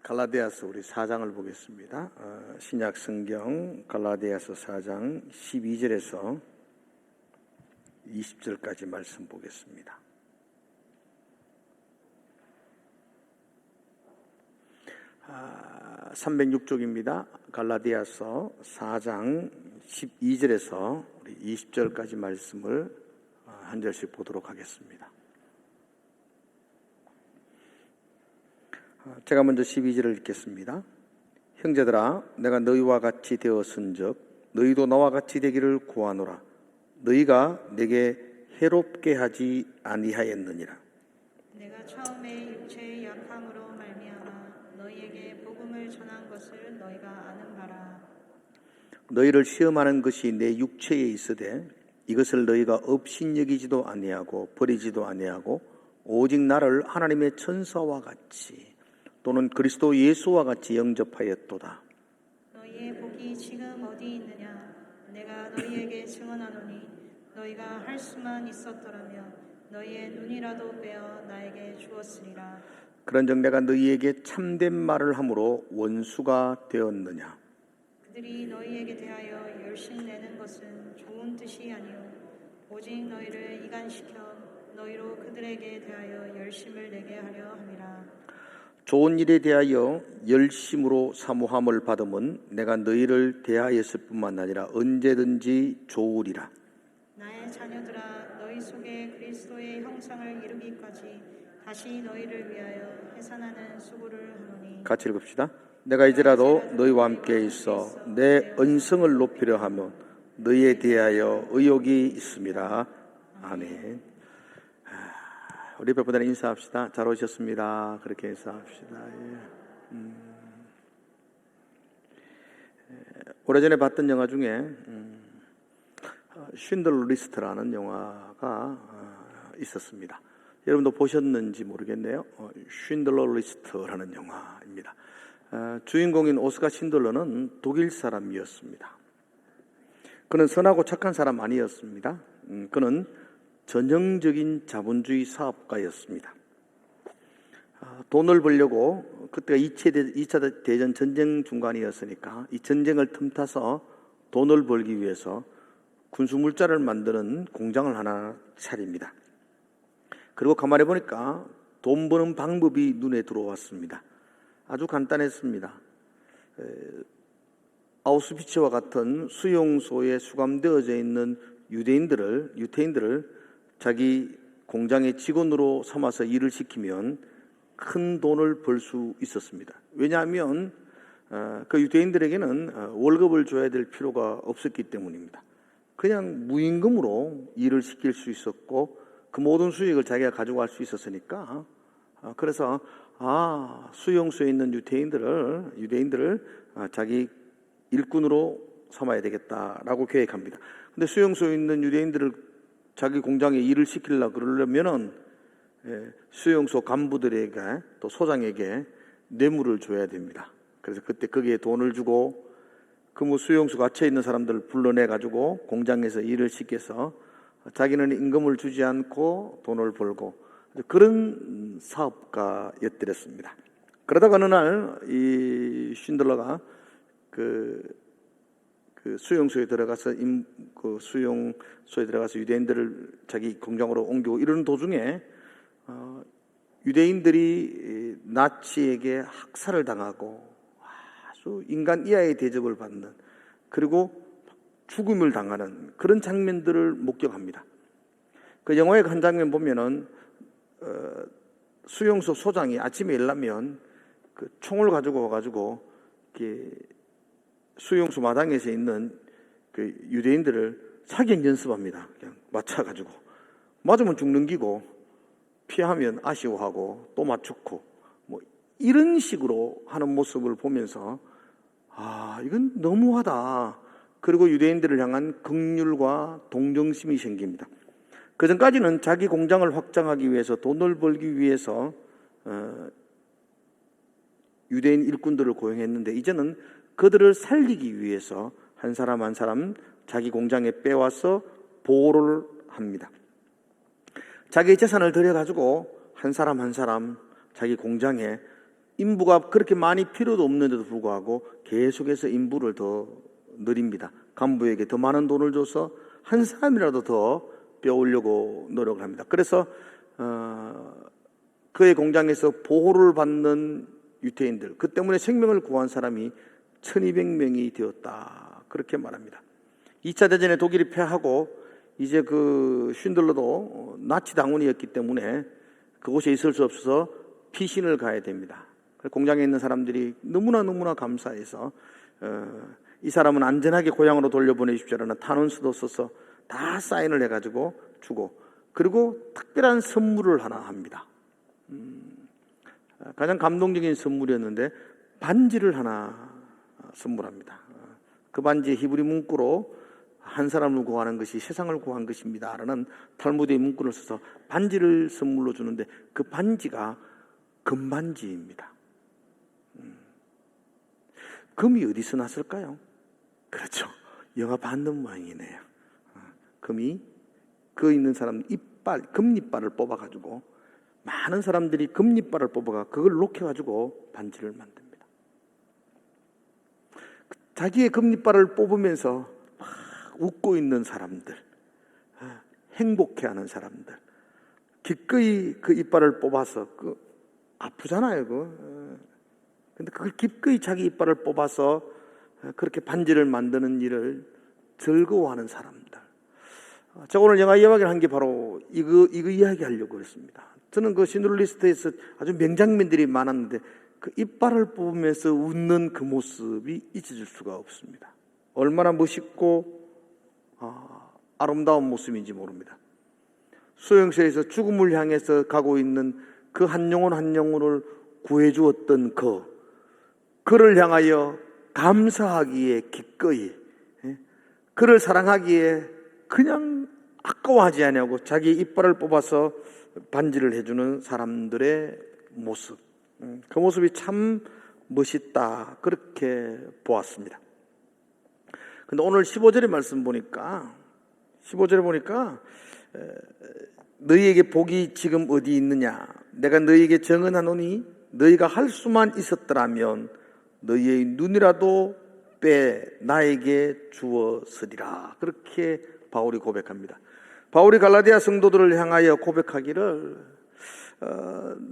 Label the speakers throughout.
Speaker 1: 갈라디아서 우리 4장을 보겠습니다. 신약 성경 갈라디아서 4장 12절에서 20절까지 말씀 보겠습니다. 아, 306쪽입니다. 갈라디아서 4장 12절에서 우리 20절까지 말씀을 한 절씩 보도록 하겠습니다. 제가 먼저 12절을 읽겠습니다. 형제들아, 내가 너희와 같이 되었은즉 너희도 나와 같이 되기를 구하노라. 너희가 내게 해롭게 하지 아니하였느니라.
Speaker 2: 내가 처음에 육체의 약함으로 말미암아 너희에게 복음을 전한 것을 너희가 아는 바라.
Speaker 1: 너희를 시험하는 것이 내 육체에 있으되 이것을 너희가 업신여기지도 아니하고 버리지도 아니하고 오직 나를 하나님의 천사와 같이 또는 그리스도 예수와 같이 영접하였도다.
Speaker 2: 너희의 복이 지금 어디 있느냐? 내가 너희에게 증언하노니 너희가 할 수만 있었더라면 너희의 눈이라도 빼어 나에게 주었으리라.
Speaker 1: 그런즉 내가 너희에게 참된 말을 함으로 원수가 되었느냐?
Speaker 2: 그들이 너희에게 대하여 열심내는 것은 좋은 뜻이 아니요 오직 너희를 이간시켜 너희로 그들에게 대하여 열심을 내게 하려 함이라.
Speaker 1: 좋은 일에 대하여 열심으로 사모함을 받음은 내가 너희를 대하였을 뿐만 아니라 언제든지 좋으리라.
Speaker 2: 나의 자녀들아, 너희 속에 그리스도의 형상을 이루기까지 다시 너희를 위하여 해산하는 수고를 하노니. 같이
Speaker 1: 읽읍시다. 내가 이제라도 너희와 함께 있어 내 언성을 높이려 하면 너희에 대하여 의욕이 있음이라. 아멘. 우리 배보다는 인사합시다. 잘 오셨습니다. 그렇게 인사합시다. 오래전에 봤던 영화 중에 쉰들러 리스트라는 영화가 있었습니다. 여러분도 보셨는지 모르겠네요. 쉰들러 리스트라는 영화입니다. 주인공인 오스카 쉰들러는 독일 사람이었습니다. 그는 선하고 착한 사람 아니었습니다. 그는 전형적인 자본주의 사업가였습니다. 돈을 벌려고, 그때가 2차 대전 전쟁 중간이었으니까 이 전쟁을 틈타서 돈을 벌기 위해서 군수물자를 만드는 공장을 하나 차립니다. 그리고 가만히 보니까 돈 버는 방법이 눈에 들어왔습니다. 아주 간단했습니다. 아우슈비츠와 같은 수용소에 수감되어져 있는 유태인들을 자기 공장의 직원으로 삼아서 일을 시키면 큰 돈을 벌 수 있었습니다. 왜냐하면 그 유대인들에게는 월급을 줘야 될 필요가 없었기 때문입니다. 그냥 무임금으로 일을 시킬 수 있었고 그 모든 수익을 자기가 가져갈 수 있었으니까, 그래서 수용소에 있는 유대인들을 자기 일꾼으로 삼아야 되겠다라고 계획합니다. 근데 수용소에 있는 유대인들을 자기 공장에 일을 시키려고 그러려면은 수용소 간부들에게 또 소장에게 뇌물을 줘야 됩니다. 그래서 그때 거기에 돈을 주고 그 수용소 갇혀 있는 사람들을 불러내 가지고 공장에서 일을 시켜서 자기는 임금을 주지 않고 돈을 벌고 그런 사업가였더랬습니다. 그러다가 어느 날 이 쉰들러가 그 수용소에 들어가서 수용소에 들어가서 유대인들을 자기 공장으로 옮기고 이러는 도중에 유대인들이 나치에게 학살을 당하고 아주 인간 이하의 대접을 받는, 그리고 죽음을 당하는 그런 장면들을 목격합니다. 그 영화의 한 장면 보면은 수용소 소장이 아침에 일어나면 그 총을 가지고 와가지고 수용소 마당에서 있는 그 유대인들을 사격 연습합니다. 그냥 맞춰가지고 맞으면 죽는 기고 피하면 아쉬워하고 또 맞추고 뭐 이런 식으로 하는 모습을 보면서 이건 너무하다. 그리고 유대인들을 향한 긍휼과 동정심이 생깁니다. 그전까지는 자기 공장을 확장하기 위해서 돈을 벌기 위해서 유대인 일꾼들을 고용했는데 이제는 그들을 살리기 위해서 한 사람 한 사람 자기 공장에 빼와서 보호를 합니다. 자기의 재산을 들여가지고 한 사람 한 사람 자기 공장에 인부가 그렇게 많이 필요도 없는데도 불구하고 계속해서 인부를 더 늘립니다. 간부에게 더 많은 돈을 줘서 한 사람이라도 더 빼오려고 노력을 합니다. 그래서 그의 공장에서 보호를 받는 유태인들, 그 때문에 생명을 구한 사람이 1200명이 되었다, 그렇게 말합니다. 2차 대전에 독일이 패하고 이제 그 쉰들러도 나치 당원이었기 때문에 그곳에 있을 수 없어서 피신을 가야 됩니다. 공장에 있는 사람들이 너무나 감사해서 이 사람은 안전하게 고향으로 돌려보내십시오라는 탄원서도 써서 다 사인을 해가지고 주고, 그리고 특별한 선물을 하나 합니다. 가장 감동적인 선물이었는데 반지를 하나 선물합니다. 그 반지에 히브리 문구로 한 사람을 구하는 것이 세상을 구한 것입니다 라는 탈무드의 문구를 써서 반지를 선물로 주는데, 그 반지가 금반지입니다. 금이 어디서 났을까요? 그렇죠, 영화 반는 모양이네요. 금이 그 있는 사람 금리빨을 뽑아가지고 많은 사람들이 금리빨을 뽑아가 그걸 녹여가지고 반지를 만듭니다. 자기의 금리빨을 뽑으면서 막 웃고 있는 사람들, 행복해하는 사람들, 기꺼이 그 이빨을 뽑아서 아프잖아요. 근데 그걸 기꺼이 자기 이빨을 뽑아서 그렇게 반지를 만드는 일을 즐거워하는 사람들. 제가 오늘 영화 이야기를 한 게 바로 이거 이야기하려고 했습니다. 저는 그 신들리스트에서 아주 명장면들이 많았는데 그 이빨을 뽑으면서 웃는 그 모습이 잊혀질 수가 없습니다. 얼마나 멋있고 아름다운 모습인지 모릅니다. 소형서에서 죽음을 향해서 가고 있는 그 한 영혼을 구해주었던 그를 향하여 감사하기에 기꺼이, 그를 사랑하기에 그냥 아까워하지 않냐고 자기 이빨을 뽑아서 반지를 해주는 사람들의 모습, 그 모습이 참 멋있다, 그렇게 보았습니다. 근데 오늘 15절의 말씀 보니까 너희에게 복이 지금 어디 있느냐, 내가 너희에게 정언하노니 너희가 할 수만 있었더라면 너희의 눈이라도 빼 나에게 주었으리라, 그렇게 바울이 고백합니다. 바울이 갈라디아 성도들을 향하여 고백하기를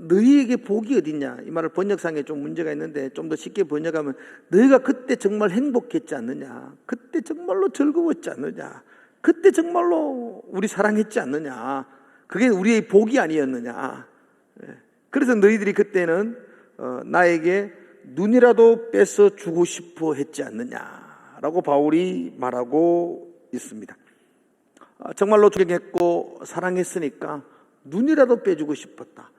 Speaker 1: 너희에게 복이 어딨냐, 이 말을 번역상에 좀 문제가 있는데 좀 더 쉽게 번역하면 너희가 그때 정말 행복했지 않느냐, 그때 정말로 즐거웠지 않느냐, 그때 정말로 우리 사랑했지 않느냐, 그게 우리의 복이 아니었느냐, 그래서 너희들이 그때는 나에게 눈이라도 빼서 주고 싶어 했지 않느냐라고 바울이 말하고 있습니다. 정말로 존경했고 사랑했으니까 눈이라도 빼주고 싶었다.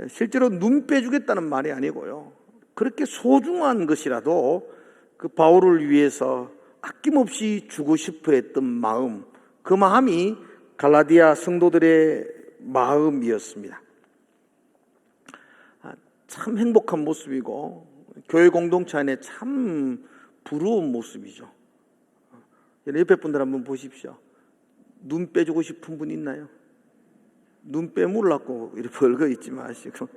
Speaker 1: 실제로 눈 빼주겠다는 말이 아니고요, 그렇게 소중한 것이라도 그 바울을 위해서 아낌없이 주고 싶어 했던 마음, 그 마음이 갈라디아 성도들의 마음이었습니다. 참 행복한 모습이고 교회 공동체 안에 참 부러운 모습이죠. 옆에 분들 한번 보십시오. 눈 빼주고 싶은 분 있나요? 눈 빼물라고 이렇게 벌거 있지 마시고,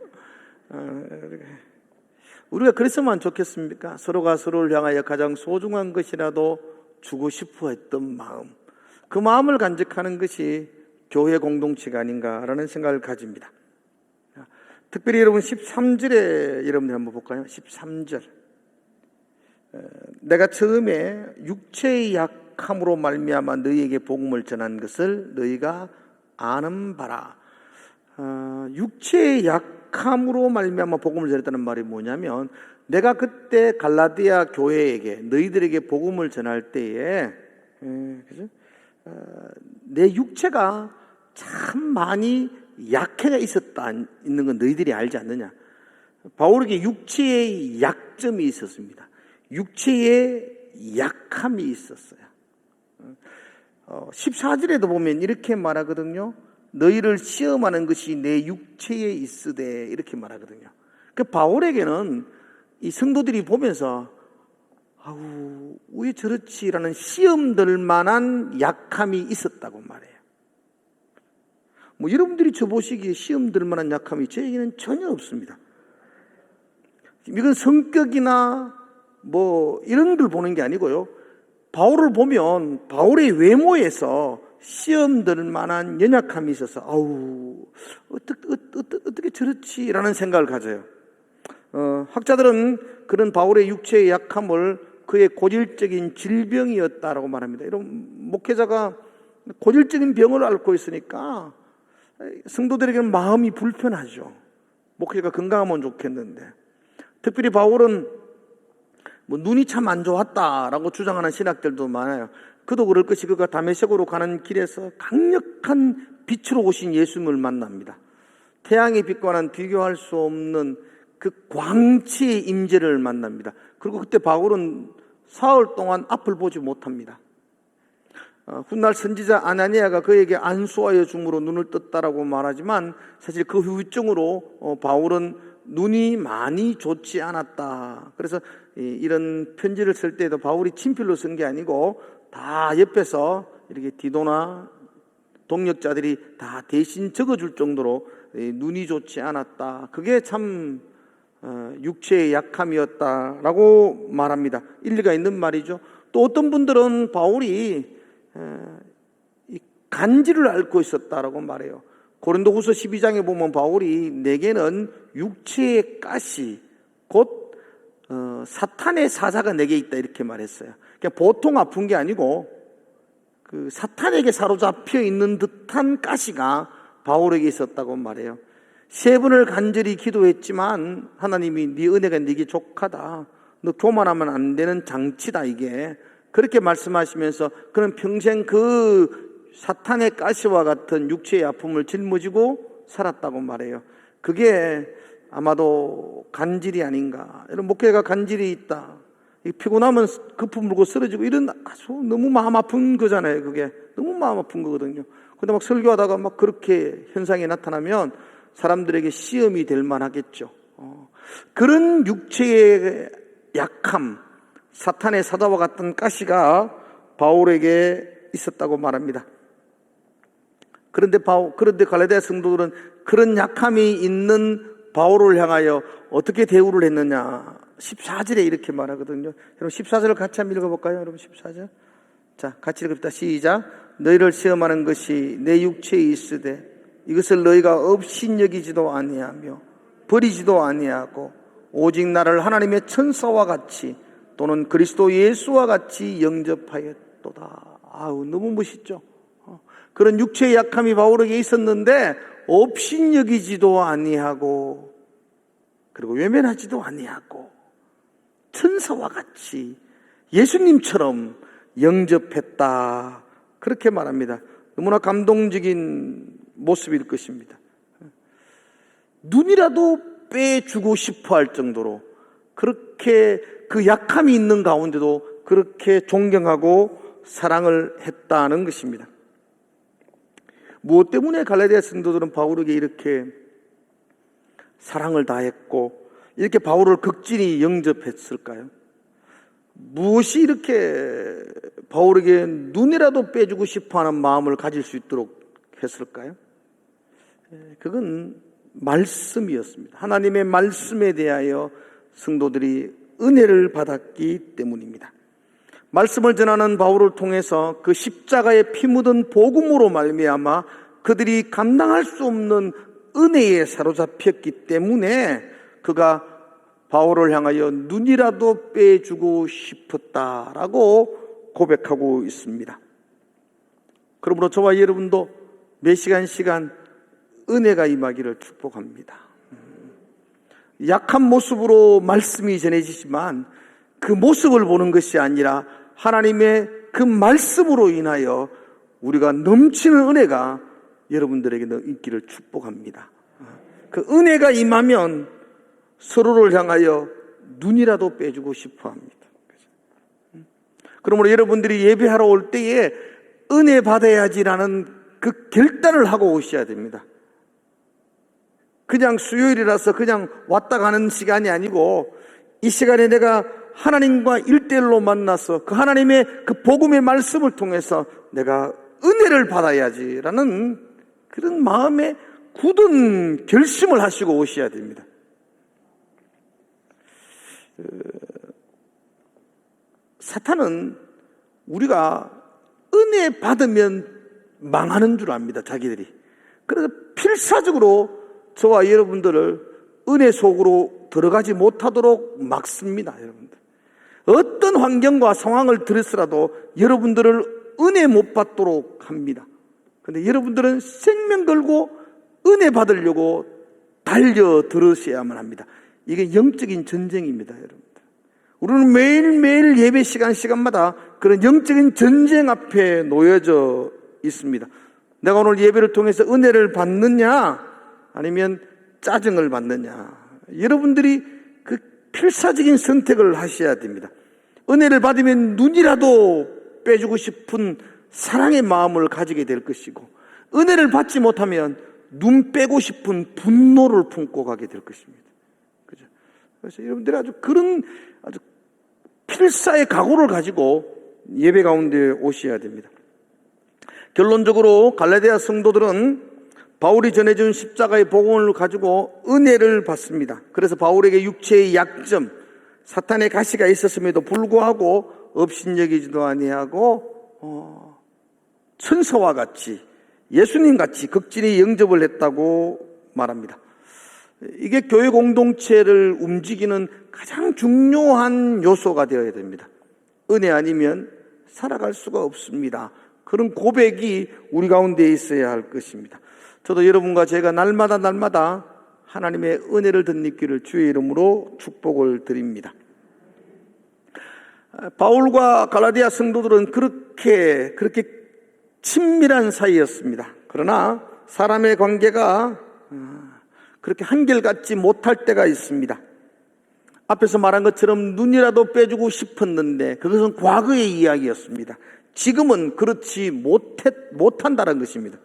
Speaker 1: 우리가 그랬으면 좋겠습니까? 서로가 서로를 향하여 가장 소중한 것이라도 주고 싶어 했던 마음, 그 마음을 간직하는 것이 교회 공동체가 아닌가라는 생각을 가집니다. 특별히 여러분 13절에 여러분들 한번 볼까요? 13절. 내가 처음에 육체의 약함으로 말미암아 너희에게 복음을 전한 것을 너희가 아는 바라. 육체의 약함으로 말미암아 복음을 전했다는 말이 뭐냐면, 내가 그때 갈라디아 교회에게 너희들에게 복음을 전할 때에 내 육체가 참 많이 약해가 있는 건 너희들이 알지 않느냐. 바울에게 육체의 약점이 있었습니다. 육체의 약함이 있었어요. 14절에도 보면 이렇게 말하거든요. 너희를 시험하는 것이 내 육체에 있으되, 이렇게 말하거든요. 그 바울에게는 이 성도들이 보면서 아우 왜 저렇지라는 시험들 만한 약함이 있었다고 말해요. 여러분들이 저 보시기에 시험들 만한 약함이 저에게는 전혀 없습니다. 이건 성격이나 뭐 이런 걸 보는 게 아니고요. 바울을 보면 바울의 외모에서 시험 들 만한 연약함이 있어서 어떻게 저렇지라는 생각을 가져요. 학자들은 그런 바울의 육체의 약함을 그의 고질적인 질병이었다라고 말합니다. 이런 목회자가 고질적인 병을 앓고 있으니까 성도들에게는 마음이 불편하죠. 목회자가 건강하면 좋겠는데, 특별히 바울은 눈이 참 안 좋았다라고 주장하는 신학들도 많아요. 그도 그럴 것이 그가 다메섹으로 가는 길에서 강력한 빛으로 오신 예수님을 만납니다. 태양의 빛과는 비교할 수 없는 그 광채의 임재를 만납니다. 그리고 그때 바울은 사흘 동안 앞을 보지 못합니다. 훗날 선지자 아나니아가 그에게 안수하여 줌으로 눈을 떴다라고 말하지만 사실 그 후유증으로 바울은 눈이 많이 좋지 않았다. 그래서 이런 편지를 쓸 때도 바울이 친필로 쓴 게 아니고 다 옆에서 이렇게 디도나 동역자들이 다 대신 적어줄 정도로 눈이 좋지 않았다. 그게 참 육체의 약함이었다라고 말합니다. 일리가 있는 말이죠. 또 어떤 분들은 바울이 간질을 앓고 있었다라고 말해요. 고린도후서 12장에 보면 바울이 내게는 육체의 가시 곧 사탄의 사자가 내게 있다 이렇게 말했어요. 그러니까 보통 아픈 게 아니고 그 사탄에게 사로잡혀 있는 듯한 가시가 바울에게 있었다고 말해요. 3번을 간절히 기도했지만 하나님이 네 은혜가 네게 족하다. 너 교만하면 안 되는 장치다 이게. 그렇게 말씀하시면서 그는 평생 그 사탄의 가시와 같은 육체의 아픔을 짊어지고 살았다고 말해요. 그게 아마도 간질이 아닌가. 이런 목회가 간질이 있다. 피곤하면 거품 물고 쓰러지고 이런 아주 너무 마음 아픈 거잖아요. 그게 너무 마음 아픈 거거든요. 근데 막 설교하다가 막 그렇게 현상이 나타나면 사람들에게 시험이 될 만하겠죠. 그런 육체의 약함, 사탄의 사자와 같은 가시가 바울에게 있었다고 말합니다. 그런데 갈라디아 성도들은 그런 약함이 있는 바울을 향하여 어떻게 대우를 했느냐. 14절에 이렇게 말하거든요. 여러분 14절을 같이 한번 읽어볼까요? 여러분 14절. 자, 같이 읽읍시다. 시작. 너희를 시험하는 것이 내 육체에 있으되 이것을 너희가 업신여기지도 아니하며 버리지도 아니하고 오직 나를 하나님의 천사와 같이 또는 그리스도 예수와 같이 영접하였도다. 아우, 너무 멋있죠. 그런 육체의 약함이 바울에게 있었는데 업신여기지도 아니하고 그리고 외면하지도 아니하고 천사와 같이 예수님처럼 영접했다. 그렇게 말합니다. 너무나 감동적인 모습일 것입니다. 눈이라도 빼주고 싶어 할 정도로 그렇게 그 약함이 있는 가운데도 그렇게 존경하고 사랑을 했다는 것입니다. 무엇 때문에 갈라디아 성도들은 바울에게 이렇게 사랑을 다했고 이렇게 바울을 극진히 영접했을까요? 무엇이 이렇게 바울에게 눈이라도 빼주고 싶어하는 마음을 가질 수 있도록 했을까요? 그건 말씀이었습니다. 하나님의 말씀에 대하여 성도들이 은혜를 받았기 때문입니다. 말씀을 전하는 바울을 통해서 그 십자가에 피 묻은 복음으로 말미암아 그들이 감당할 수 없는 은혜에 사로잡혔기 때문에 그가 바울을 향하여 눈이라도 빼주고 싶었다라고 고백하고 있습니다. 그러므로 저와 여러분도 몇 시간 은혜가 임하기를 축복합니다. 약한 모습으로 말씀이 전해지지만 그 모습을 보는 것이 아니라 하나님의 그 말씀으로 인하여 우리가 넘치는 은혜가 여러분들에게 있기를 축복합니다. 그 은혜가 임하면 서로를 향하여 눈이라도 빼주고 싶어 합니다. 그러므로 여러분들이 예배하러 올 때에 은혜 받아야지라는 그 결단을 하고 오셔야 됩니다. 그냥 수요일이라서 그냥 왔다 가는 시간이 아니고 이 시간에 내가 하나님과 1대1로 만나서 그 하나님의 그 복음의 말씀을 통해서 내가 은혜를 받아야지라는 그런 마음의 굳은 결심을 하시고 오셔야 됩니다. 사탄은 우리가 은혜 받으면 망하는 줄 압니다. 자기들이. 그래서 필사적으로 저와 여러분들을 은혜 속으로 들어가지 못하도록 막습니다. 여러분들. 어떤 환경과 상황을 들었으라도 여러분들을 은혜 못 받도록 합니다. 그런데 여러분들은 생명 걸고 은혜 받으려고 달려 들으셔야만 합니다. 이게 영적인 전쟁입니다. 여러분들. 우리는 매일매일 예배 시간마다 그런 영적인 전쟁 앞에 놓여져 있습니다. 내가 오늘 예배를 통해서 은혜를 받느냐 아니면 짜증을 받느냐, 여러분들이 그 필사적인 선택을 하셔야 됩니다. 은혜를 받으면 눈이라도 빼주고 싶은 사랑의 마음을 가지게 될 것이고, 은혜를 받지 못하면 눈 빼고 싶은 분노를 품고 가게 될 것입니다. 그죠? 그래서 여러분들이 아주 필사의 각오를 가지고 예배 가운데 오셔야 됩니다. 결론적으로 갈라디아 성도들은 바울이 전해준 십자가의 복음을 가지고 은혜를 받습니다. 그래서 바울에게 육체의 약점, 사탄의 가시가 있었음에도 불구하고 업신여기지도 아니하고 천사와 같이, 예수님 같이 극진히 영접을 했다고 말합니다. 이게 교회 공동체를 움직이는 가장 중요한 요소가 되어야 됩니다. 은혜 아니면 살아갈 수가 없습니다. 그런 고백이 우리 가운데 있어야 할 것입니다. 저도 여러분과 제가 날마다 하나님의 은혜를 덧입기를 주의 이름으로 축복을 드립니다. 바울과 갈라디아 성도들은 그렇게 친밀한 사이였습니다. 그러나 사람의 관계가 그렇게 한결같지 못할 때가 있습니다. 앞에서 말한 것처럼 눈이라도 빼주고 싶었는데 그것은 과거의 이야기였습니다. 지금은 그렇지 못한다는 것입니다.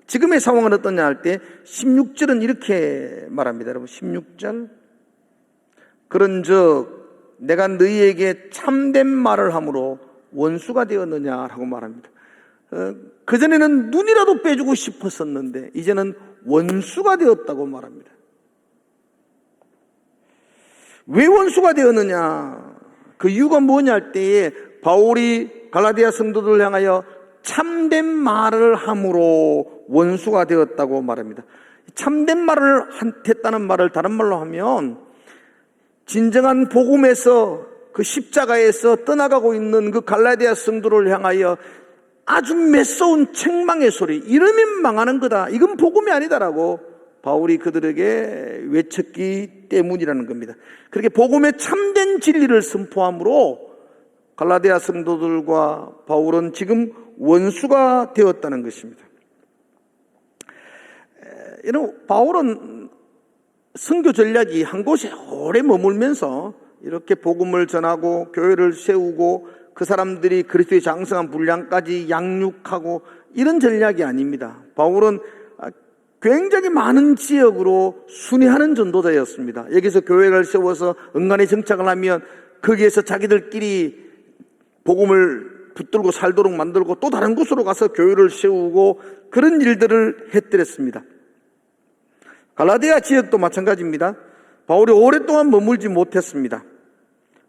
Speaker 1: 지금의 상황은 어떠냐 할 때 16절은 이렇게 말합니다. 여러분 16절, 그런즉 내가 너희에게 참된 말을 함으로 원수가 되었느냐라고 말합니다. 그전에는 눈이라도 빼주고 싶었었는데 이제는 원수가 되었다고 말합니다. 왜 원수가 되었느냐, 그 이유가 뭐냐 할 때에 바울이 갈라디아 성도들을 향하여 참된 말을 함으로 원수가 되었다고 말합니다. 참된 말을 했다는 말을 다른 말로 하면 진정한 복음에서, 그 십자가에서 떠나가고 있는 그 갈라디아 성도를 향하여 아주 매서운 책망의 소리, 이러면 망하는 거다, 이건 복음이 아니다라고 바울이 그들에게 외쳤기 때문이라는 겁니다. 그렇게 복음의 참된 진리를 선포함으로 갈라디아 성도들과 바울은 지금 원수가 되었다는 것입니다. 이런 바울은 선교 전략이 한 곳에 오래 머물면서 이렇게 복음을 전하고 교회를 세우고 그 사람들이 그리스도의 장성한 분량까지 양육하고 이런 전략이 아닙니다. 바울은 굉장히 많은 지역으로 순회하는 전도자였습니다. 여기서 교회를 세워서 은간에 정착을 하면 거기에서 자기들끼리 복음을 붙들고 살도록 만들고 또 다른 곳으로 가서 교회를 세우고 그런 일들을 했더랬습니다. 갈라디아 지역도 마찬가지입니다. 바울이 오랫동안 머물지 못했습니다.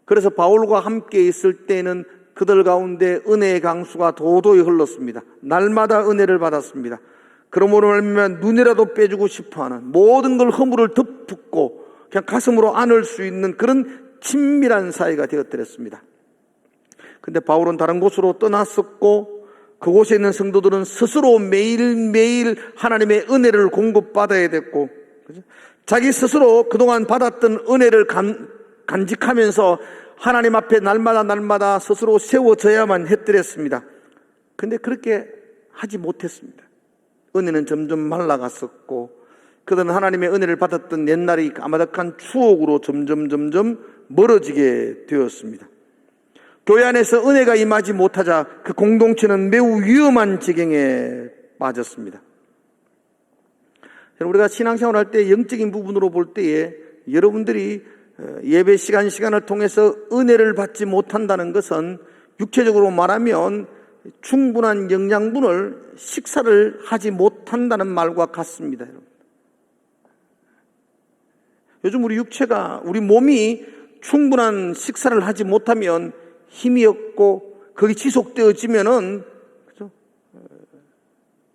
Speaker 1: 그래서 바울과 함께 있을 때는 그들 가운데 은혜의 강수가 도도히 흘렀습니다. 날마다 은혜를 받았습니다. 그러므로 말미암아 눈이라도 빼주고 싶어하는, 모든 걸 허물을 덮고 그냥 가슴으로 안을 수 있는 그런 친밀한 사이가 되었더랬습니다. 근데 바울은 다른 곳으로 떠났었고 그곳에 있는 성도들은 스스로 매일매일 하나님의 은혜를 공급받아야 됐고, 자기 스스로 그동안 받았던 은혜를 간직하면서 하나님 앞에 날마다 스스로 세워져야만 했더랬습니다. 근데 그렇게 하지 못했습니다. 은혜는 점점 말라갔었고 그들은 하나님의 은혜를 받았던 옛날이 까마득한 추억으로 점점 멀어지게 되었습니다. 교회 안에서 은혜가 임하지 못하자 그 공동체는 매우 위험한 지경에 빠졌습니다. 우리가 신앙생활 할 때 영적인 부분으로 볼 때에 여러분들이 예배 시간을 통해서 은혜를 받지 못한다는 것은 육체적으로 말하면 충분한 영양분을 식사를 하지 못한다는 말과 같습니다. 요즘 우리 육체가, 우리 몸이 충분한 식사를 하지 못하면 힘이 없고 거기 지속되어지면은 그죠?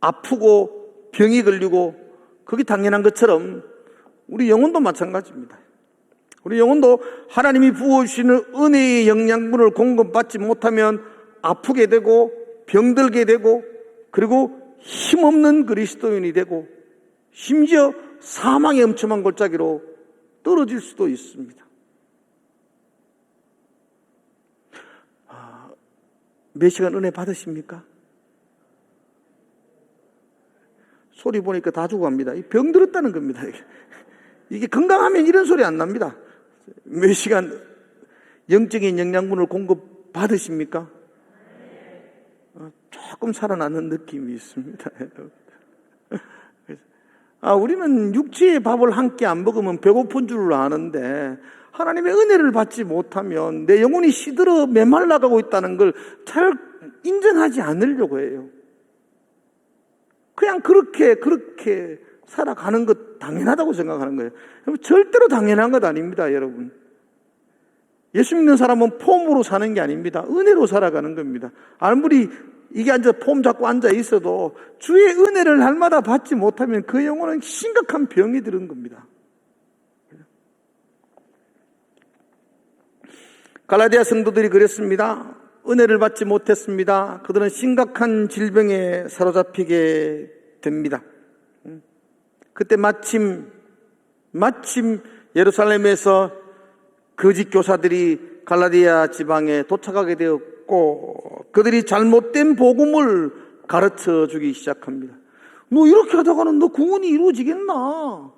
Speaker 1: 아프고 병이 걸리고 그게 당연한 것처럼 우리 영혼도 마찬가지입니다. 우리 영혼도 하나님이 부어주시는 은혜의 영양분을 공급받지 못하면 아프게 되고 병들게 되고 그리고 힘없는 그리스도인이 되고 심지어 사망의 엄청난 골짜기로 떨어질 수도 있습니다. 몇 시간 은혜 받으십니까? 소리 보니까 다 죽어갑니다. 병들었다는 겁니다. 이게 건강하면 이런 소리 안 납니다. 몇 시간 영적인 영양분을 공급 받으십니까? 조금 살아나는 느낌이 있습니다. 우리는 육체의 밥을 한 끼 안 먹으면 배고픈 줄 아는데 하나님의 은혜를 받지 못하면 내 영혼이 시들어 메말라가고 있다는 걸 잘 인정하지 않으려고 해요. 그냥 그렇게 살아가는 것 당연하다고 생각하는 거예요. 절대로 당연한 것 아닙니다, 여러분. 예수 믿는 사람은 폼으로 사는 게 아닙니다. 은혜로 살아가는 겁니다. 아무리 이게 폼 잡고 앉아 있어도 주의 은혜를 날마다 받지 못하면 그 영혼은 심각한 병이 들은 겁니다. 갈라디아 성도들이 그랬습니다. 은혜를 받지 못했습니다. 그들은 심각한 질병에 사로잡히게 됩니다. 그때 마침 예루살렘에서 거짓 교사들이 갈라디아 지방에 도착하게 되었고 그들이 잘못된 복음을 가르쳐 주기 시작합니다. 너 이렇게 하다가는 너 구원이 이루어지겠나?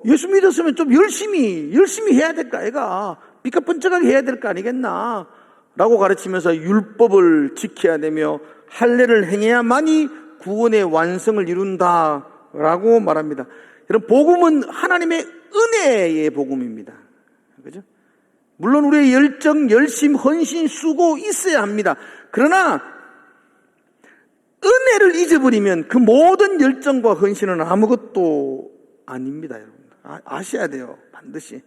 Speaker 1: 예수 믿었으면 좀 열심히 해야 될 거 아이가? 삐까뻔쩍하게 해야 될 거 아니겠나? 라고 가르치면서 율법을 지켜야 되며 할례를 행해야만이 구원의 완성을 이룬다라고 말합니다. 여러분, 복음은 하나님의 은혜의 복음입니다. 그죠? 물론 우리의 열정, 열심, 헌신, 수고 있어야 합니다. 그러나 은혜를 잊어버리면 그 모든 열정과 헌신은 아무것도 아닙니다, 여러분. 아셔야 돼요, 반드시.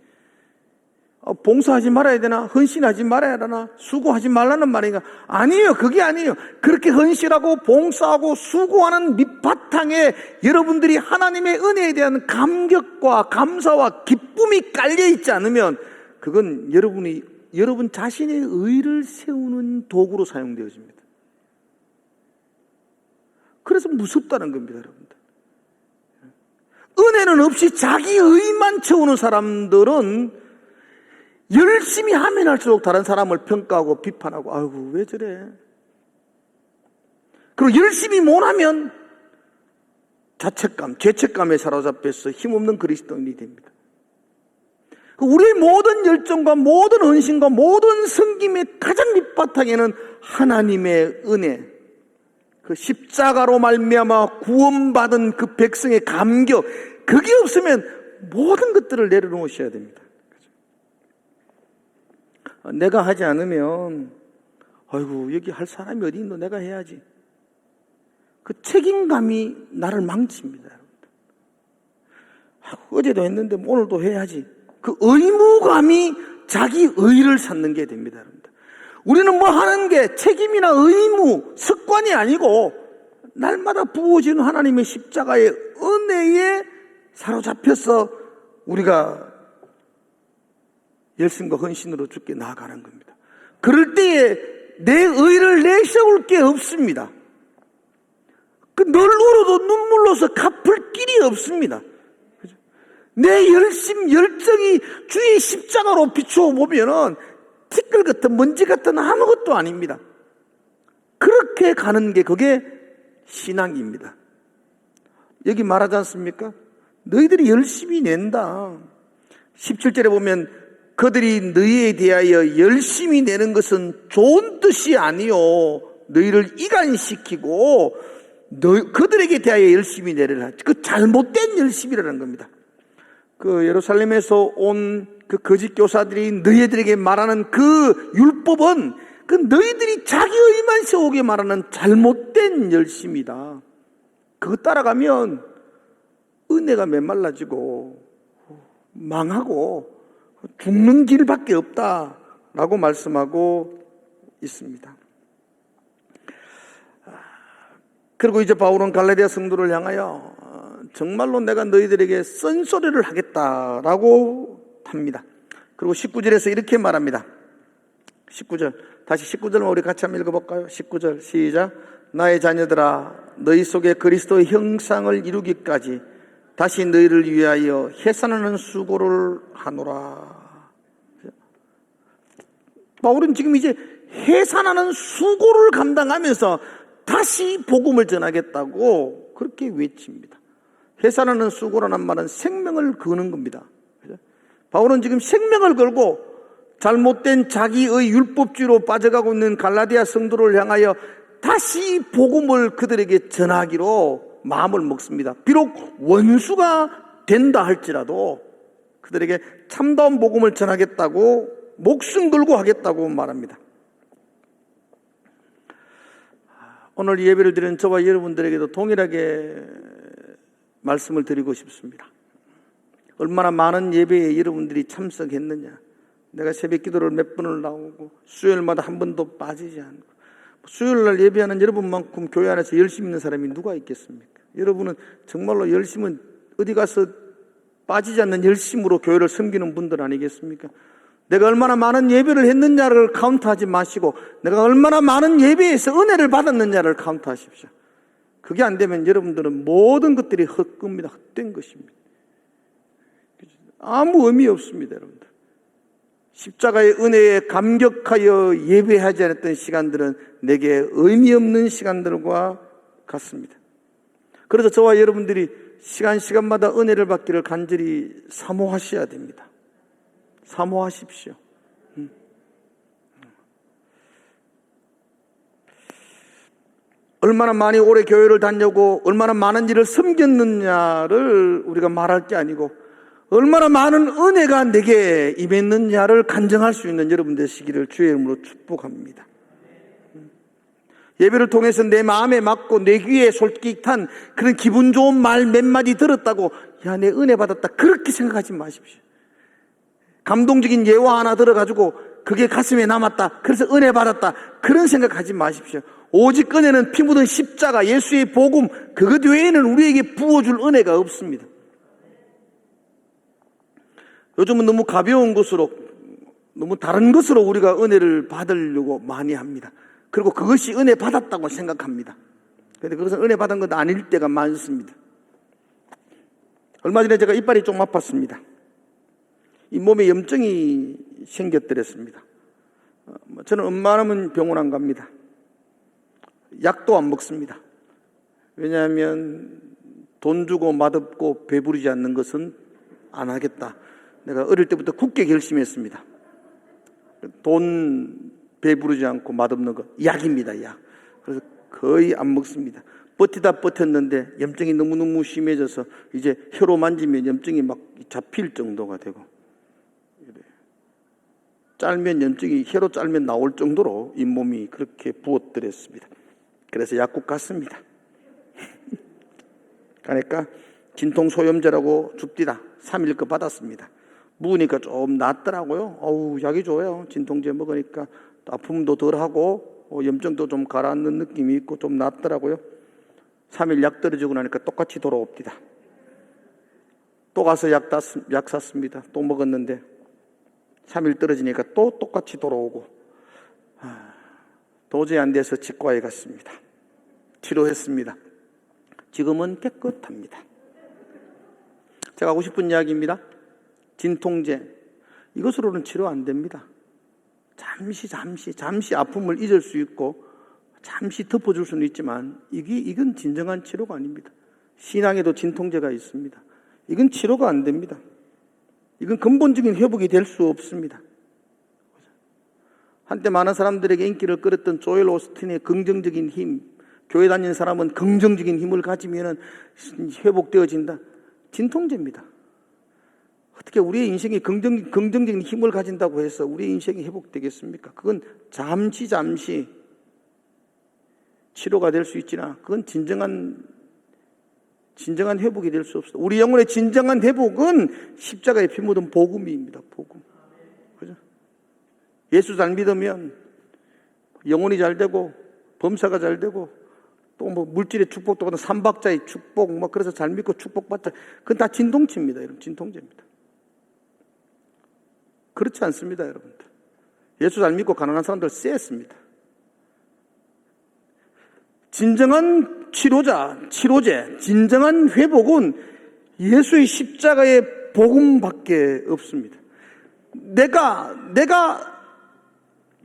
Speaker 1: 봉사하지 말아야 되나? 헌신하지 말아야 되나? 수고하지 말라는 말인가? 아니에요. 그게 아니에요. 그렇게 헌신하고 봉사하고 수고하는 밑바탕에 여러분들이 하나님의 은혜에 대한 감격과 감사와 기쁨이 깔려있지 않으면 그건 여러분 자신의 의를 세우는 도구로 사용되어집니다. 그래서 무섭다는 겁니다, 여러분들. 은혜는 없이 자기 의만 채우는 사람들은 열심히 하면 할수록 다른 사람을 평가하고 비판하고 아이고 왜 저래? 그리고 열심히 못하면 자책감, 죄책감에 사로잡혀서 힘없는 그리스도인이 됩니다. 우리의 모든 열정과 모든 헌신과 모든 섬김의 가장 밑바탕에는 하나님의 은혜, 그 십자가로 말미암아 구원받은 그 백성의 감격, 그게 없으면 모든 것들을 내려놓으셔야 됩니다. 내가 하지 않으면 아이고 여기 할 사람이 어디 있노? 내가 해야지. 그 책임감이 나를 망칩니다. 어제도 했는데 오늘도 해야지. 그 의무감이 자기 의를 찾는 게 됩니다. 우리는 뭐 하는 게 책임이나 의무, 습관이 아니고 날마다 부어지는 하나님의 십자가의 은혜에 사로잡혀서 우리가 열심과 헌신으로 주께 나아가는 겁니다. 그럴 때에 내 의를 내세울 게 없습니다. 널 울어도 눈물로서 갚을 길이 없습니다. 내 열정이 주의 십자가로 비추어 보면은 티끌 같은 먼지 같은 아무것도 아닙니다. 그렇게 가는 게 그게 신앙입니다. 여기 말하지 않습니까? 너희들이 열심히 낸다. 17절에 보면 그들이 너희에 대하여 열심히 내는 것은 좋은 뜻이 아니요 너희를 이간시키고 그들에게 대하여 열심히 내려라. 그 잘못된 열심이라는 겁니다. 그 예루살렘에서 온 그 거짓 교사들이 너희들에게 말하는 그 율법은 그 너희들이 자기 의만 세우게 말하는 잘못된 열심이다. 그거 따라가면 은혜가 메말라지고 망하고 죽는 길밖에 없다라고 말씀하고 있습니다. 그리고 이제 바울은 갈라디아 성도를 향하여 정말로 내가 너희들에게 쓴소리를 하겠다라고 합니다. 그리고 19절에서 이렇게 말합니다. 19절, 다시 19절만 우리 같이 한번 읽어볼까요? 19절 시작. 나의 자녀들아, 너희 속에 그리스도의 형상을 이루기까지 다시 너희를 위하여 해산하는 수고를 하노라. 바울은 지금 이제 해산하는 수고를 감당하면서 다시 복음을 전하겠다고 그렇게 외칩니다. 해산하는 수고라는 말은 생명을 거는 겁니다. 바울은 지금 생명을 걸고 잘못된 자기의 율법주의로 빠져가고 있는 갈라디아 성도를 향하여 다시 복음을 그들에게 전하기로 마음을 먹습니다. 비록 원수가 된다 할지라도 그들에게 참다운 복음을 전하겠다고 목숨 걸고 하겠다고 말합니다. 오늘 예배를 드리는 저와 여러분들에게도 동일하게 말씀을 드리고 싶습니다. 얼마나 많은 예배에 여러분들이 참석했느냐. 내가 새벽 기도를 몇 번을 나오고 수요일마다 한 번도 빠지지 않고 수요일날 예배하는 여러분만큼 교회 안에서 열심히 있는 사람이 누가 있겠습니까? 여러분은 정말로 열심은 어디 가서 빠지지 않는 열심으로 교회를 섬기는 분들 아니겠습니까? 내가 얼마나 많은 예배를 했느냐를 카운트하지 마시고 내가 얼마나 많은 예배에서 은혜를 받았느냐를 카운트하십시오. 그게 안 되면 여러분들은 모든 것들이 헛겁니다. 헛된 것입니다. 아무 의미 없습니다, 여러분들. 십자가의 은혜에 감격하여 예배하지 않았던 시간들은 내게 의미 없는 시간들과 같습니다. 그래서 저와 여러분들이 시간마다 은혜를 받기를 간절히 사모하셔야 됩니다. 사모하십시오. 얼마나 많이 오래 교회를 다녀고 얼마나 많은 일을 섬겼느냐를 우리가 말할 게 아니고 얼마나 많은 은혜가 내게 임했느냐를 간증할 수 있는 여러분 되시기를 주의 이름으로 축복합니다. 예배를 통해서 내 마음에 맞고 내 귀에 솔깃한 그런 기분 좋은 말 몇 마디 들었다고 야, 내 은혜 받았다 그렇게 생각하지 마십시오. 감동적인 예화 하나 들어가지고 그게 가슴에 남았다 그래서 은혜 받았다 그런 생각하지 마십시오. 오직 은혜는 피 묻은 십자가 예수의 복음 그것 외에는 우리에게 부어줄 은혜가 없습니다. 요즘은 너무 가벼운 것으로 너무 다른 것으로 우리가 은혜를 받으려고 많이 합니다. 그리고 그것이 은혜 받았다고 생각합니다. 그런데 그것은 은혜 받은 것 아닐 때가 많습니다. 얼마 전에 제가 이빨이 좀 아팠습니다. 이 몸에 염증이 생겼더랬습니다. 저는 웬만하면 병원 안 갑니다. 약도 안 먹습니다. 왜냐하면 돈 주고 맛없고 배부르지 않는 것은 안 하겠다. 내가 어릴 때부터 굳게 결심했습니다. 돈 배부르지 않고 맛없는 거 약입니다. 약. 그래서 거의 안 먹습니다. 버티다 버텼는데 염증이 너무너무 심해져서 이제 혀로 만지면 염증이 막 잡힐 정도가 되고 짤면 염증이 혀로 짤면 나올 정도로 잇몸이 그렇게 부었더랬습니다. 그래서 약국 갔습니다. 그러니까 진통소염제라고 줍디다 3일 거 받았습니다. 묵으니까 좀 낫더라고요. 어우, 약이 좋아요. 진통제 먹으니까 아픔도 덜하고 염증도 좀 가라앉는 느낌이 있고 좀 낫더라고요. 3일 약 떨어지고 나니까 똑같이 돌아옵니다. 또 가서 약 샀습니다. 또 먹었는데 3일 떨어지니까 또 똑같이 돌아오고 도저히 안 돼서 치과에 갔습니다. 치료했습니다. 지금은 깨끗합니다. 제가 하고 싶은 이야기입니다. 진통제 이것으로는 치료 안 됩니다. 잠시 아픔을 잊을 수 있고 잠시 덮어줄 수는 있지만 이건 진정한 치료가 아닙니다. 신앙에도 진통제가 있습니다. 이건 치료가 안 됩니다. 이건 근본적인 회복이 될 수 없습니다. 한때 많은 사람들에게 인기를 끌었던 조엘 오스틴의 긍정적인 힘, 교회 다니는 사람은 긍정적인 힘을 가지면 회복되어진다. 진통제입니다. 어떻게 우리의 인생이 긍정적인 힘을 가진다고 해서 우리의 인생이 회복되겠습니까? 그건 잠시 치료가 될 수 있지나 그건 진정한 회복이 될 수 없습니다. 우리 영혼의 진정한 회복은 십자가에 피 묻은 복음입니다. 복음. 그죠? 예수 잘 믿으면 영혼이 잘 되고 범사가 잘 되고 또 뭐 물질의 축복도 받는 삼박자의 축복 뭐 그래서 잘 믿고 축복받자. 그건 다 진동치입니다. 여러분. 진통제입니다. 그렇지 않습니다. 여러분들. 예수 잘 믿고 가난한 사람들 쎄했습니다. 진정한 치료제, 진정한 회복은 예수의 십자가의 복음밖에 없습니다. 내가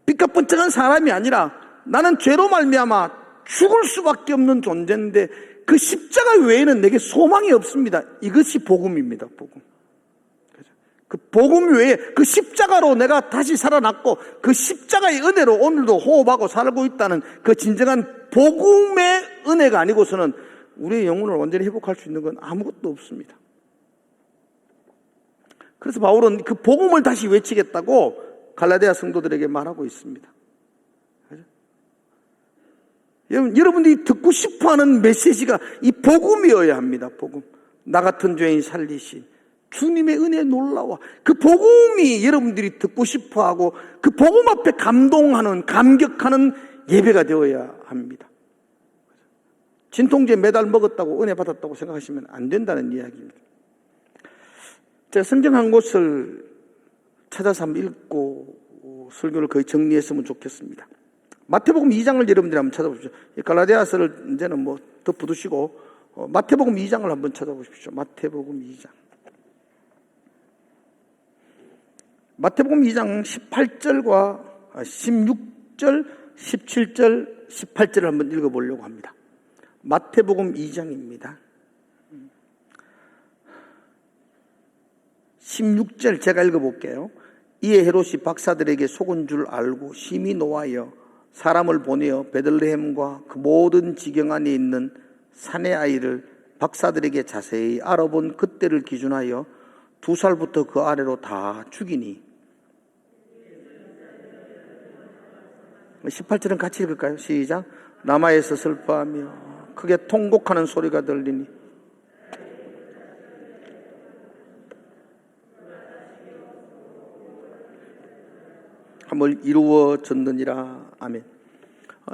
Speaker 1: 삐까뻔쩍한 사람이 아니라 나는 죄로 말미암아 죽을 수밖에 없는 존재인데 그 십자가 외에는 내게 소망이 없습니다. 이것이 복음입니다. 복음. 그 복음 외에 그 십자가로 내가 다시 살아났고 그 십자가의 은혜로 오늘도 호흡하고 살고 있다는 그 진정한 복음의 은혜가 아니고서는 우리의 영혼을 완전히 회복할 수 있는 건 아무것도 없습니다. 그래서 바울은 그 복음을 다시 외치겠다고 갈라디아 성도들에게 말하고 있습니다. 여러분들이 듣고 싶어하는 메시지가 이 복음이어야 합니다. 복음. 나 같은 죄인 살리신 주님의 은혜에 놀라워. 그 복음이 여러분들이 듣고 싶어하고 그 복음 앞에 감동하는 감격하는 예배가 되어야 합니다. 진통제 매달 먹었다고 은혜 받았다고 생각하시면 안 된다는 이야기입니다. 제가 성경 한 곳을 찾아서 한번 읽고 설교를 거의 정리했으면 좋겠습니다. 마태복음 2장을 여러분들이 한번 찾아보십시오. 갈라디아서를 이제는 뭐 덧붙이시고 마태복음 2장을 한번 찾아보십시오. 마태복음 2장. 마태복음 2장 18절과 16절, 17절, 18절을 한번 읽어보려고 합니다. 마태복음 2장입니다. 16절 제가 읽어볼게요. 이에 헤롯이 박사들에게 속은 줄 알고 심히 노하여 사람을 보내어 베들레헴과 그 모든 지경 안에 있는 산의 아이를 박사들에게 자세히 알아본 그때를 기준하여 2살부터 그 아래로 다 죽이니. 18절은 같이 읽을까요? 시작. 라마에서 슬퍼하며 크게 통곡하는 소리가 들리니. 함을 이루어졌느니라. 아멘.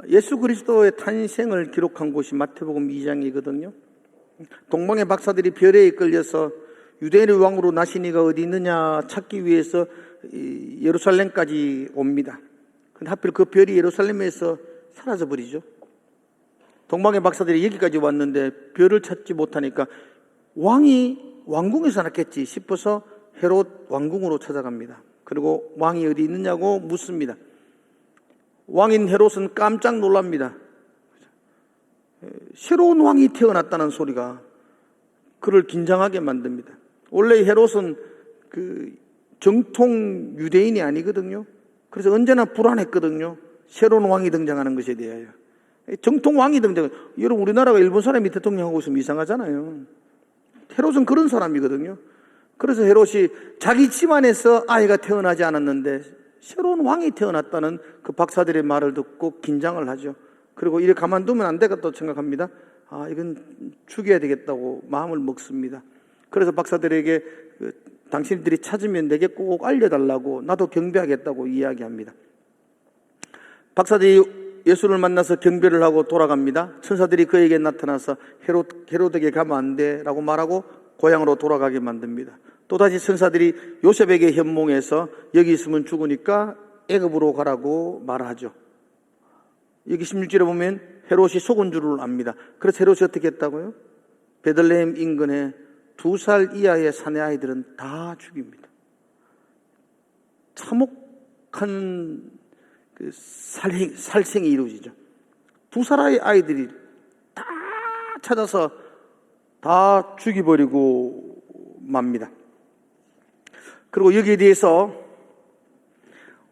Speaker 1: 예수 그리스도의 탄생을 기록한 곳이 마태복음 2장이거든요. 동방의 박사들이 별에 이끌려서 유대인의 왕으로 나시니가 어디 있느냐 찾기 위해서 예루살렘까지 옵니다. 근데 하필 그 별이 예루살렘에서 사라져버리죠. 동방의 박사들이 여기까지 왔는데 별을 찾지 못하니까 왕이 왕궁에서 났겠지 싶어서 헤롯 왕궁으로 찾아갑니다. 그리고 왕이 어디 있느냐고 묻습니다. 왕인 헤롯은 깜짝 놀랍니다. 새로운 왕이 태어났다는 소리가 그를 긴장하게 만듭니다. 원래 헤롯은 그 정통 유대인이 아니거든요. 그래서 언제나 불안했거든요. 새로운 왕이 등장하는 것에 대하여. 정통 왕이 등장. 여러분 우리나라가 일본 사람이 대통령하고 있으면 이상하잖아요. 헤롯은 그런 사람이거든요. 그래서 헤롯이 자기 집안에서 아이가 태어나지 않았는데 새로운 왕이 태어났다는 그 박사들의 말을 듣고 긴장을 하죠. 그리고 이래 가만두면 안 되겠다고 생각합니다. 이건 죽여야 되겠다고 마음을 먹습니다. 그래서 박사들에게 당신들이 찾으면 내게 꼭 알려달라고 나도 경배하겠다고 이야기합니다. 박사들이 예수를 만나서 경배를 하고 돌아갑니다. 천사들이 그에게 나타나서 헤롯에게 가면 안 돼라고 말하고 고향으로 돌아가게 만듭니다. 또다시 천사들이 요셉에게 현몽해서 여기 있으면 죽으니까 애굽으로 가라고 말하죠. 여기 16절에 보면 헤롯이 속은 줄을 압니다. 그래서 헤롯이 어떻게 했다고요? 베들레헴 인근에 2살 이하의 사내 아이들은 다 죽입니다. 참혹한 그 살생이 이루어지죠. 2살의 아이들이 다 찾아서 다 죽여버리고 맙니다. 그리고 여기에 대해서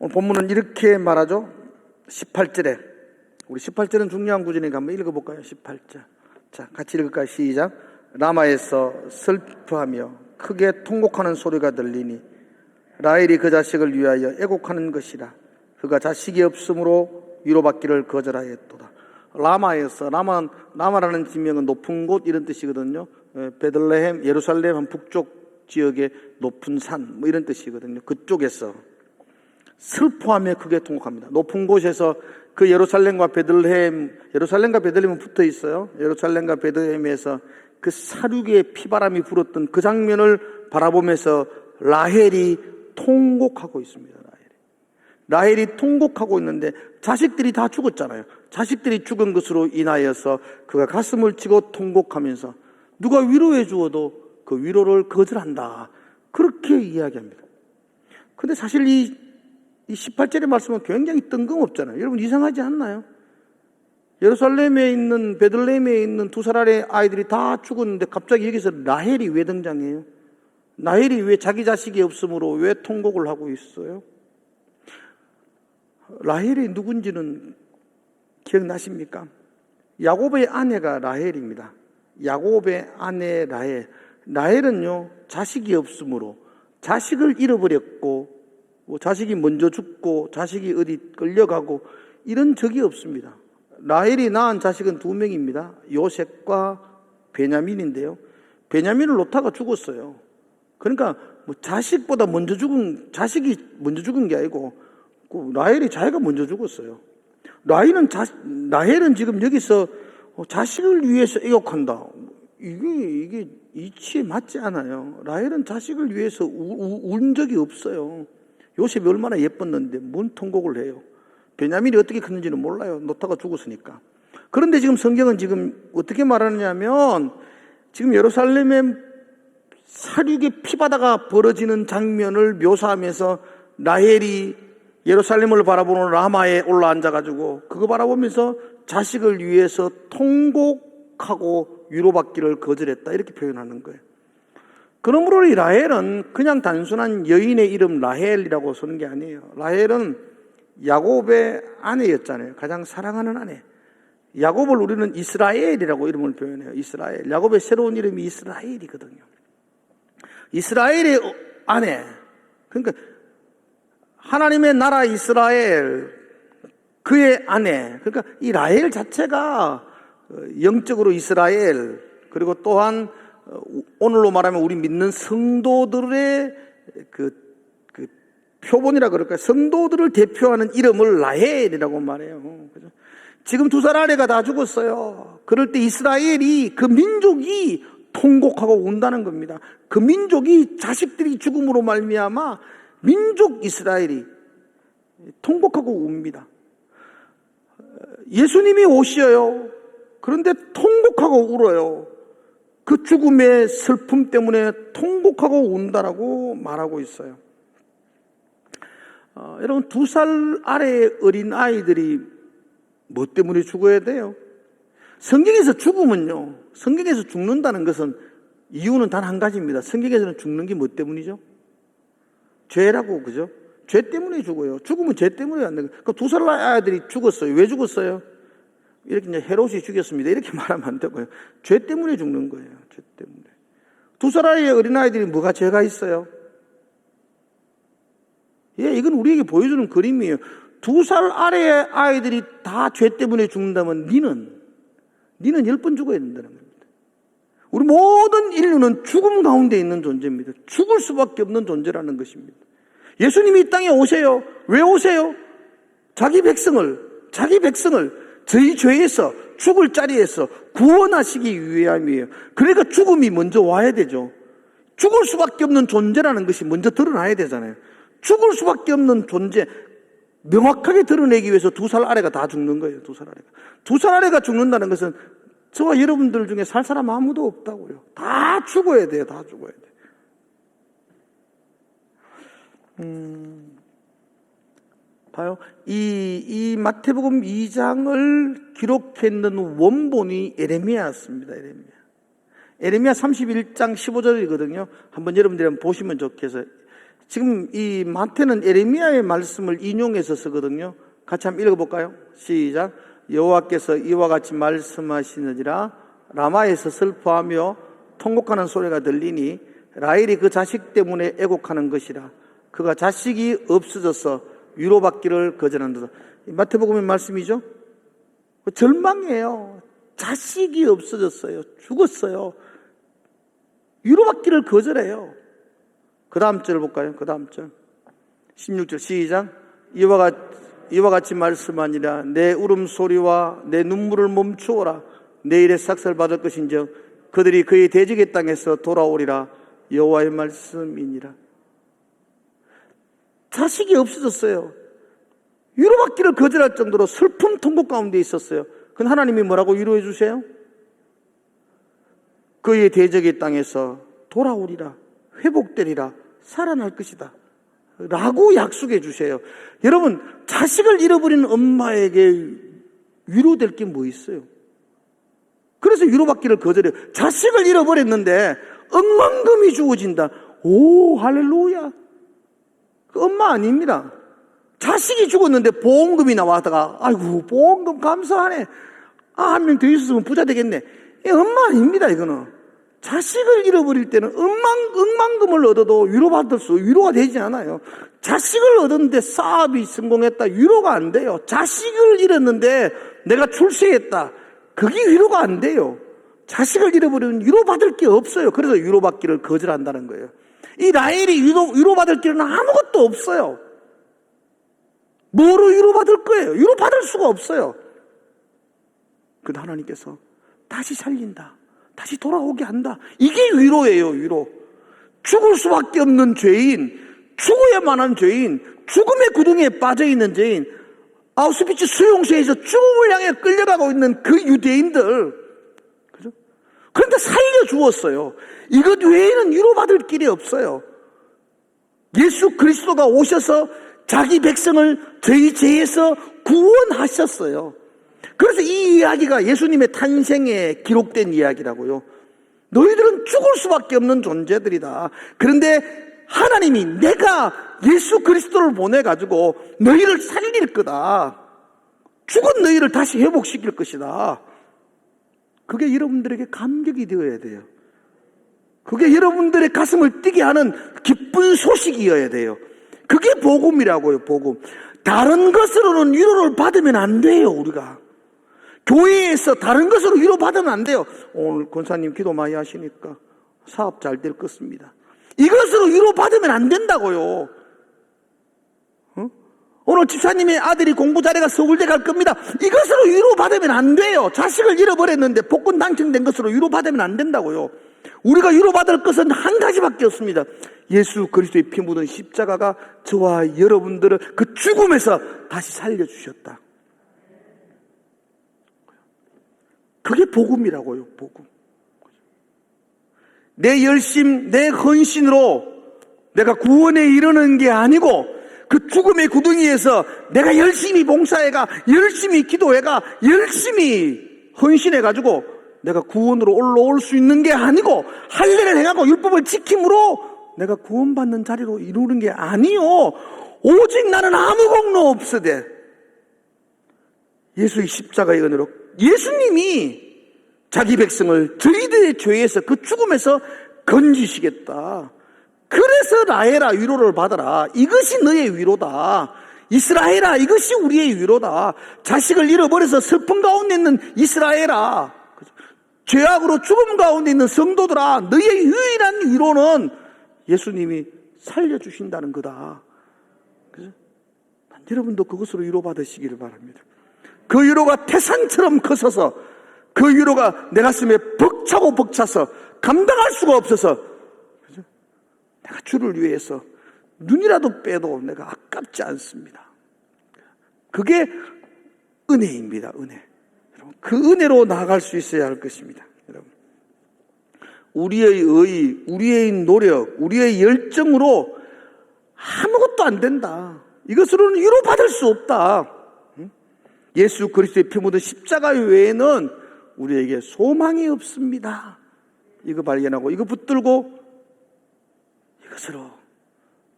Speaker 1: 오늘 본문은 이렇게 말하죠. 18절에 우리 18절은 중요한 구절이니까 한번 읽어볼까요? 18절. 자, 같이 읽을까요? 시작. 라마에서 슬퍼하며 크게 통곡하는 소리가 들리니 라헬이 그 자식을 위하여 애곡하는 것이라. 그가 자식이 없으므로 위로받기를 거절하였도다. 라마에서, 라마라는 지명은 높은 곳 이런 뜻이거든요. 베들레헴, 예루살렘 북쪽 지역의 높은 산 뭐 이런 뜻이거든요. 그쪽에서 슬퍼하며 크게 통곡합니다. 높은 곳에서 그 예루살렘과 베들레헴은 붙어 있어요. 예루살렘과 베들레헴에서 그 사륙의 피바람이 불었던 그 장면을 바라보면서 라헬이 통곡하고 있습니다. 라헬이 통곡하고 있는데 자식들이 다 죽었잖아요. 자식들이 죽은 것으로 인하여서 그가 가슴을 치고 통곡하면서 누가 위로해 주어도 그 위로를 거절한다. 그렇게 이야기합니다. 근데 사실 이 18절의 말씀은 굉장히 뜬금없잖아요. 여러분 이상하지 않나요? 예루살렘에 있는 베들레헴에 있는 2살 아이들이 다 죽었는데 갑자기 여기서 라헬이 왜 등장해요? 라헬이 왜 자기 자식이 없으므로 왜 통곡을 하고 있어요? 라헬이 누군지는 기억나십니까? 야곱의 아내가 라헬입니다. 야곱의 아내 라헬. 라헬은요, 자식이 없으므로 자식을 잃어버렸고, 자식이 먼저 죽고, 자식이 어디 끌려가고, 이런 적이 없습니다. 라헬이 낳은 자식은 2명입니다. 요셉과 베냐민인데요. 베냐민을 놓다가 죽었어요. 그러니까 자식이 먼저 죽은 게 아니고, 라헬이 자기가 먼저 죽었어요. 라헬은 지금 여기서 자식을 위해서 애곡한다. 이게 이치에 맞지 않아요. 라헬은 자식을 위해서 운 적이 없어요. 요셉이 얼마나 예뻤는데 뭔 통곡을 해요. 베냐민이 어떻게 컸는지는 몰라요. 놓다가 죽었으니까. 그런데 지금 성경은 지금 어떻게 말하느냐면 지금 예루살렘의 사륙의 피바다가 벌어지는 장면을 묘사하면서 라헬이 예루살렘을 바라보는 라마에 올라앉아가지고 그거 바라보면서 자식을 위해서 통곡하고 위로받기를 거절했다. 이렇게 표현하는 거예요. 그러므로 이 라헬은 그냥 단순한 여인의 이름 라헬이라고 쓰는 게 아니에요. 라헬은 야곱의 아내였잖아요. 가장 사랑하는 아내. 야곱을 우리는 이스라엘이라고 이름을 표현해요. 이스라엘. 야곱의 새로운 이름이 이스라엘이거든요. 이스라엘의 아내. 그러니까 하나님의 나라 이스라엘, 그의 아내. 그러니까 이 라헬 자체가 영적으로 이스라엘, 그리고 또한 오늘로 말하면 우리 믿는 성도들의 그 표본이라 그럴까요? 성도들을 대표하는 이름을 라헬이라고 말해요. 지금 2살 아래가 다 죽었어요. 그럴 때 이스라엘이, 그 민족이 통곡하고 운다는 겁니다. 그 민족이 자식들이 죽음으로 말미암아 민족 이스라엘이 통곡하고 웁니다. 예수님이 오셔요. 그런데 통곡하고 울어요. 그 죽음의 슬픔 때문에 통곡하고 운다라고 말하고 있어요. 여러분 2살 아래의 어린 아이들이 뭐 때문에 죽어야 돼요? 성경에서 죽으면요, 성경에서 죽는다는 것은 이유는 단 한 가지입니다. 성경에서는 죽는 게 뭐 때문이죠? 죄라고, 그죠? 죄 때문에 죽어요. 죽으면 죄 때문에 안 되는 거예요. 그럼 2살 아이들이 죽었어요. 왜 죽었어요? 이렇게 이제 헤롯이 죽였습니다. 이렇게 말하면 안 되고요. 죄 때문에 죽는 거예요. 죄 때문에. 2살 아이의 어린아이들이 뭐가 죄가 있어요? 예, 이건 우리에게 보여주는 그림이에요. 2살 아래의 아이들이 다 죄 때문에 죽는다면 니는 10번 죽어야 된다는 겁니다. 우리 모든 인류는 죽음 가운데 있는 존재입니다. 죽을 수밖에 없는 존재라는 것입니다. 예수님이 이 땅에 오세요. 왜 오세요? 자기 백성을 저희 죄에서, 죽을 자리에서 구원하시기 위함이에요. 그러니까 죽음이 먼저 와야 되죠. 죽을 수밖에 없는 존재라는 것이 먼저 드러나야 되잖아요. 죽을 수밖에 없는 존재, 명확하게 드러내기 위해서 2살 아래가 다 죽는 거예요. 2살 아래가. 2살 아래가 죽는다는 것은 저와 여러분들 중에 살 사람 아무도 없다고요. 다 죽어야 돼요. 다 죽어야 돼요. 봐요. 이 마태복음 2장을 기록했는 원본이 에레미야였습니다. 에레미야 31장 15절이거든요. 한번 여러분들이 한번 보시면 좋겠어요. 지금 이 마태는 에레미야의 말씀을 인용해서 쓰거든요. 같이 한번 읽어볼까요? 시작. 여호와께서 이와 같이 말씀하시느니라. 라마에서 슬퍼하며 통곡하는 소리가 들리니 라헬이 그 자식 때문에 애곡하는 것이라. 그가 자식이 없어져서 위로받기를 거절한다. 마태복음의 말씀이죠. 절망이에요. 자식이 없어졌어요. 죽었어요. 위로받기를 거절해요. 그 다음 절 볼까요? 그 다음 절 16절 시작. 이와 같이 말씀하니라. 내 울음소리와 내 눈물을 멈추어라. 내일의 삭설 받을 것인즉 그들이 그의 대적의 땅에서 돌아오리라. 여호와의 말씀이니라. 자식이 없어졌어요. 위로받기를 거절할 정도로 슬픈 통곡 가운데 있었어요. 그럼 하나님이 뭐라고 위로해 주세요? 그의 대적의 땅에서 돌아오리라. 회복되리라. 살아날 것이다 라고 약속해 주세요. 여러분, 자식을 잃어버린 엄마에게 위로될 게 뭐 있어요? 그래서 위로받기를 거절해요. 자식을 잃어버렸는데 억만금이 주어진다. 오, 할렐루야. 그 엄마 아닙니다. 자식이 죽었는데 보험금이 나왔다가 아이고 보험금 감사하네. 한 명 더 있었으면 부자 되겠네. 이 엄마 아닙니다. 이거는 자식을 잃어버릴 때는 억만금을 얻어도 위로가 되지 않아요. 자식을 얻었는데 사업이 성공했다, 위로가 안 돼요. 자식을 잃었는데 내가 출세했다, 그게 위로가 안 돼요. 자식을 잃어버리면 위로받을 게 없어요. 그래서 위로받기를 거절한다는 거예요. 이 라헬이 위로받을 길은 아무것도 없어요. 뭐로 위로받을 거예요? 위로받을 수가 없어요. 그런데 하나님께서 다시 살린다, 다시 돌아오게 한다. 이게 위로예요. 위로. 죽을 수밖에 없는 죄인, 죽어야만 한 죄인, 죽음의 구덩이에 빠져있는 죄인, 아우슈비츠 수용소에서 죽음을 향해 끌려가고 있는 그 유대인들, 그죠? 그런데 살려주었어요. 이것 외에는 위로받을 길이 없어요. 예수 그리스도가 오셔서 자기 백성을 저희 죄에서 구원하셨어요. 그래서 이 이야기가 예수님의 탄생에 기록된 이야기라고요. 너희들은 죽을 수밖에 없는 존재들이다. 그런데 하나님이 내가 예수 그리스도를 보내가지고 너희를 살릴 거다. 죽은 너희를 다시 회복시킬 것이다. 그게 여러분들에게 감격이 되어야 돼요. 그게 여러분들의 가슴을 뛰게 하는 기쁜 소식이어야 돼요. 그게 복음이라고요. 복음. 다른 것으로는 위로를 받으면 안 돼요. 우리가 교회에서 다른 것으로 위로받으면 안 돼요. 오늘 권사님 기도 많이 하시니까 사업 잘 될 것입니다. 이것으로 위로받으면 안 된다고요. 오늘 집사님의 아들이 공부 잘해가 서울대 갈 겁니다. 이것으로 위로받으면 안 돼요. 자식을 잃어버렸는데 복권 당첨된 것으로 위로받으면 안 된다고요. 우리가 위로받을 것은 한 가지밖에 없습니다. 예수 그리스도의 피 묻은 십자가가 저와 여러분들을 그 죽음에서 다시 살려주셨다. 그게 복음이라고요. 복음. 내 열심, 내 헌신으로 내가 구원에 이르는 게 아니고 그 죽음의 구덩이에서 내가 열심히 봉사해가, 열심히 기도해가, 열심히 헌신해가지고 내가 구원으로 올라올 수 있는 게 아니고, 할례를 행하고 율법을 지킴으로 내가 구원받는 자리로 이루는 게 아니요. 오직 나는 아무 공로 없으되 예수의 십자가의 은혜로 예수님이 자기 백성을 저희들의 죄에서, 그 죽음에서 건지시겠다. 그래서 라헬아 위로를 받아라. 이것이 너의 위로다. 이스라엘아, 이것이 우리의 위로다. 자식을 잃어버려서 슬픔 가운데 있는 이스라엘아, 죄악으로 죽음 가운데 있는 성도들아, 너의 유일한 위로는 예수님이 살려주신다는 거다. 그죠? 여러분도 그것으로 위로받으시기를 바랍니다. 그 위로가 태산처럼 커서서, 그 위로가 내 가슴에 벅차고 벅차서 감당할 수가 없어서, 그죠? 내가 주를 위해서 눈이라도 빼도 내가 아깝지 않습니다. 그게 은혜입니다. 은혜. 여러분, 그 은혜로 나아갈 수 있어야 할 것입니다. 여러분, 우리의 의, 우리의 노력, 우리의 열정으로 아무것도 안 된다. 이것으로는 위로받을 수 없다. 예수 그리스도의 피 묻은 십자가 외에는 우리에게 소망이 없습니다. 이거 발견하고 이거 붙들고 이것으로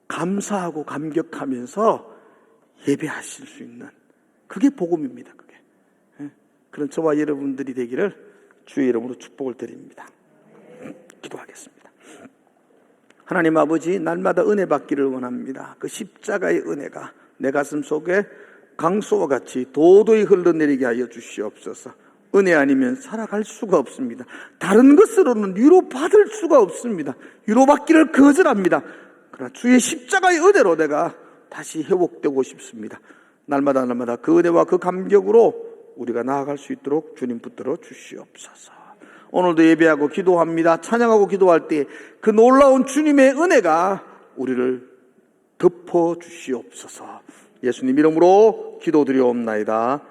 Speaker 1: 감사하고 감격하면서 예배하실 수 있는, 그게 복음입니다. 그게. 그런 저와 여러분들이 되기를 주의 이름으로 축복을 드립니다. 기도하겠습니다. 하나님 아버지, 날마다 은혜 받기를 원합니다. 그 십자가의 은혜가 내 가슴 속에 강소와 같이 도도히 흘러내리게 하여 주시옵소서. 은혜 아니면 살아갈 수가 없습니다. 다른 것으로는 위로받을 수가 없습니다. 위로받기를 거절합니다. 그러나 주의 십자가의 은혜로 내가 다시 회복되고 싶습니다. 날마다 그 은혜와 그 감격으로 우리가 나아갈 수 있도록 주님 붙들어 주시옵소서. 오늘도 예배하고 기도합니다. 찬양하고 기도할 때 그 놀라운 주님의 은혜가 우리를 덮어 주시옵소서. 예수님 이름으로 기도드리옵나이다.